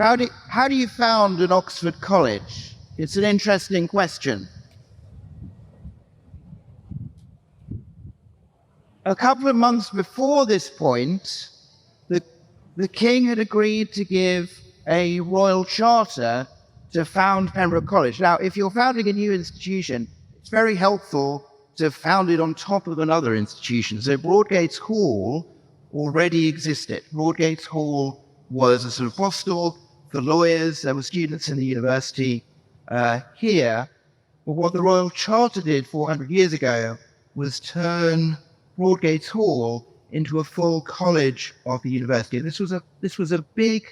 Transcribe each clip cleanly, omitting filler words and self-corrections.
How do you found an Oxford college? It's an interesting question. A couple of months before this point, the king had agreed to give a royal charter to found Pembroke College. Now, if you're founding a new institution, it's very helpful to found it on top of another institution. So Broadgates Hall already existed. Broadgates Hall was a sort of hostel for lawyers. There were students in the university here. But what the Royal Charter did 400 years ago was turn Broadgates Hall into a full college of the university. This was a big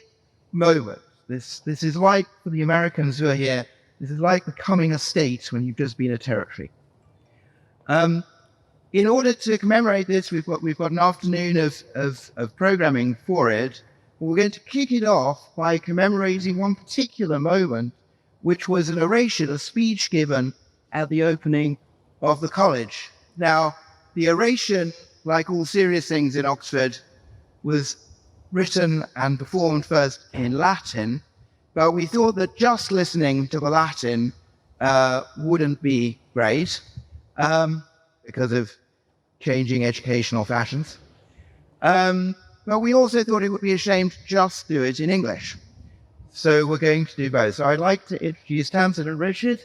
moment. This is like, for the Americans who are here, this is like becoming a state when you've just been a territory. In order to commemorate this, we've got an afternoon of programming for it. We're going to kick it off by commemorating one particular moment, which was an oration, a speech given at the opening of the college. Now, the oration, like all serious things in Oxford, was written and performed first in Latin, but we thought that just listening to the Latin wouldn't be great because of changing educational fashions. But we also thought it would be a shame to just do it in English. So we're going to do both. So I'd like to introduce Tamsin and Richard,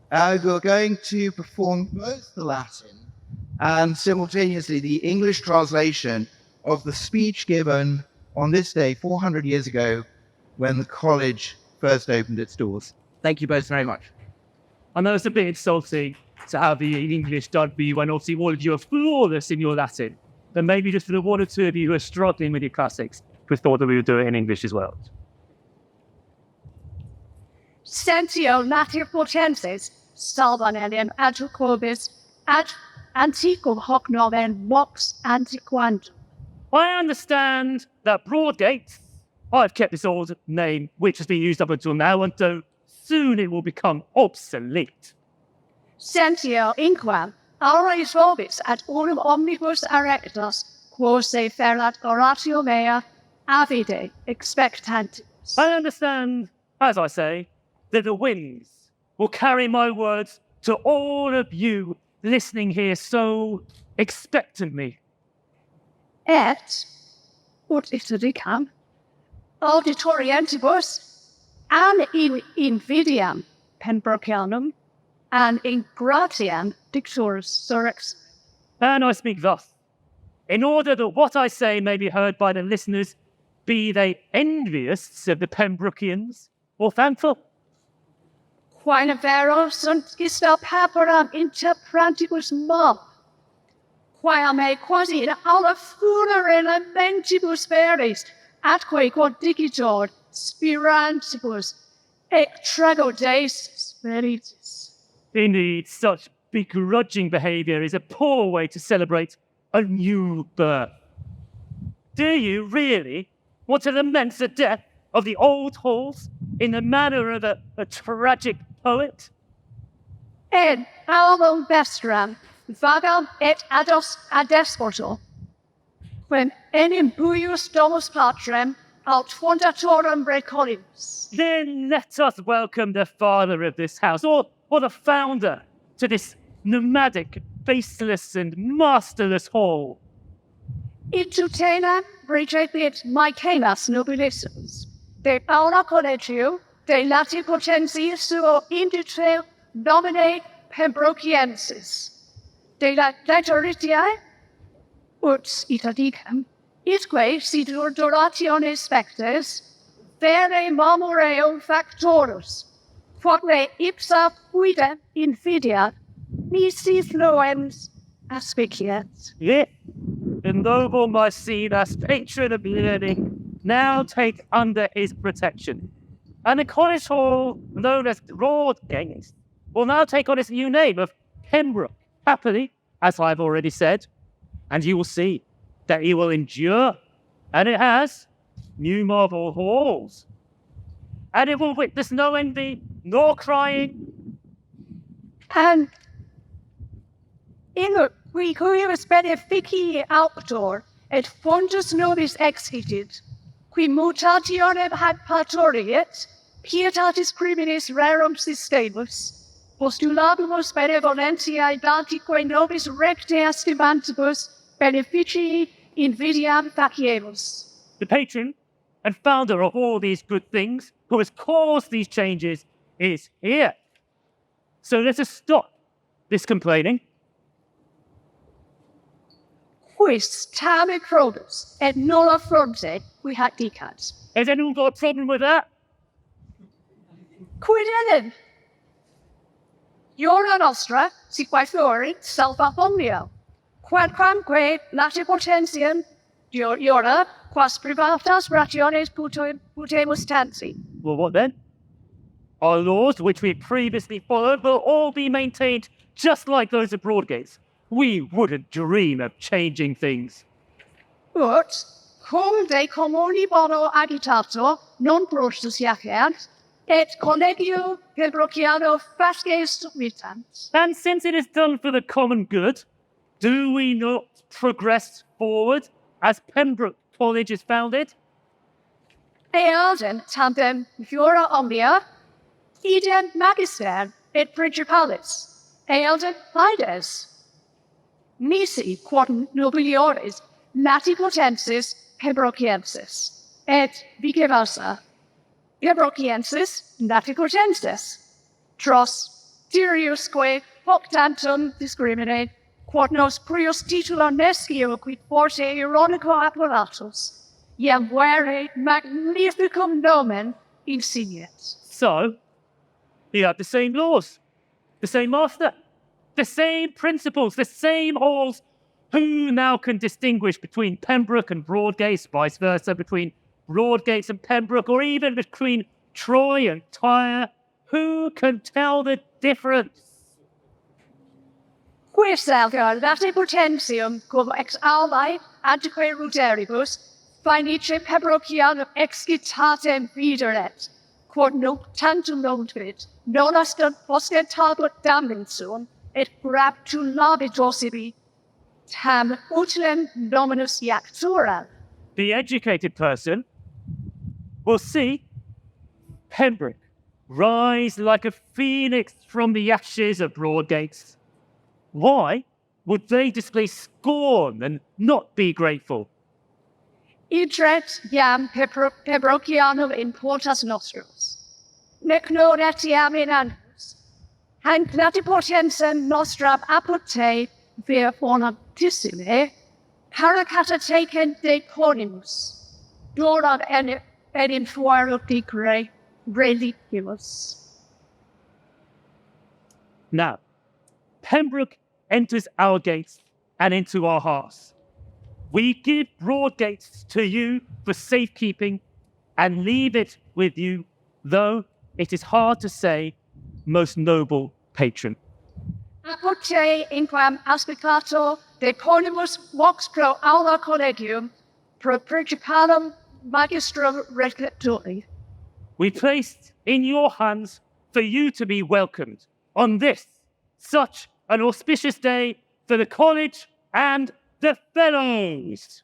who are going to perform both the Latin and simultaneously the English translation of the speech given on this day 400 years ago when the college first opened its doors. Thank you both very much. I know it's a bit insulting to have the English done for you when obviously all of you are flawless in your Latin. Then maybe just for the one or two of you who are struggling with your classics, we thought that we would do it in English as well. Sentio natir potensis, salvanelium adjocobis, ad antiquum hoc nomen vox antiquandum. I understand that Broadgates, I've kept this old name, which has been used up until now, and so soon it will become obsolete. Sentio inquam, aureis vobis ad unum omnibus erectus, quos se ferat oratio mea, avide expectantibus. I understand, as I say, that the winds will carry my words to all of you listening here so expectantly. Et, ut itericam, auditorientibus, an in invidiam Pembrokeanum, and in gratiam dicturus surex. And I speak thus, in order that what I say may be heard by the listeners, be they envious of the Pembrokeans or thankful. Quae vero sunt ista paperam interprantibus mob, quae me quasi in aula funere lamentibus veris, atque quod dicitor spirantibus, extrago Deus spiritus. Indeed, such begrudging behaviour is a poor way to celebrate a new birth. Do you really want to lament the death of the old halls in the manner of a tragic poet? Ed album vestram, vagam et ados adespoto, quem enim buius domus patrem aut fundatorum recolimus. Then let us welcome the father of this house, or the founder, to this nomadic, faceless and masterless hall. Itutena recepit Michaelas nobilissus, de aula collegio, de lati potentiis suo indice nomine Pembrokiensis, de la laetoritiae, ut itadicam, itque sidur durationes spectes, vere mamoreo factorus, quoque ipsa fuida invidia, nisi fluens aspiciat. Yet, the noble Maecenas, patron of learning, now take under his protection. And the college hall, known as Broadgates, will now take on its new name of Pembroke, happily, as I've already said. And you will see that it will endure, and it has, new marble halls. And it will witness no envy, nor crying. And in qui cuius benefici auctor et fundus nobis exitit, qui mutationem ad partoriet, pietatis criminis rerum systemus, postulabimus benevolentiae dantique nobis recte estimantibus beneficii invidiam faciemus. The patron and founder of all these good things, who has caused these changes, is here. So let us stop this complaining. Quis tame probus et nulla fronte qui hac dicat. Has anyone got a problem with that? Quid enim? Iura nostra, si quae florit salva omnia, quadquamque lati potentiam, iura, quas privatas rationes putemus tansi. Well, what then? Our laws, which we previously followed, will all be maintained just like those of Broadgates. We wouldn't dream of changing things. But, cum de communi bono agitator non prostus iaceant, et collegio Pembrociano fasces submitant. And since it is done for the common good, do we not progress forward as Pembroke College is founded? Eadem tandem jura omnia, idem magister et principalis, eadem fides. Nisi quod nobiliores latipotensis Pembrociensis, et vice versa. Pembrociensis latipotensis. Tros Tyriusque hoc tantum discrimine, quod nos prius titula nescio quid forte ironico appellatus, iam vere magnificum nomen insigniet. So, you have the same laws, the same master, the same principles, the same halls. Who now can distinguish between Pembroke and Broadgates, vice versa, between Broadgates and Pembroke, or even between Troy and Tyre? Who can tell the difference? Quis alga lati potentium cum ex albae antique ruderibus fainice Pembrocianum excitatem videret, quod tantum nunquid, non astant ostentabunt damnensum, et graptulabitosibi tam utilem nominus iactura. The educated person will see Pembroke rise like a phoenix from the ashes of Broadgates. Why would they display scorn and not be grateful? Idret iam Pembrocianum in portas nostros, nec non etiam in annos, hanc latipotensem nostram apute vir fornantissime, caracata tecen deponimus, donat enim fuero dicre religimus. Now, Pembroke enters our gates and into our hearts. We give Broadgates to you for safekeeping and leave it with you, though it is hard to say, most noble patron. Apute inquam aspicato deponimus vox pro aula collegium pro principalum magistrum rector. We placed in your hands for you to be welcomed on this, such an auspicious day for the college and the fellows.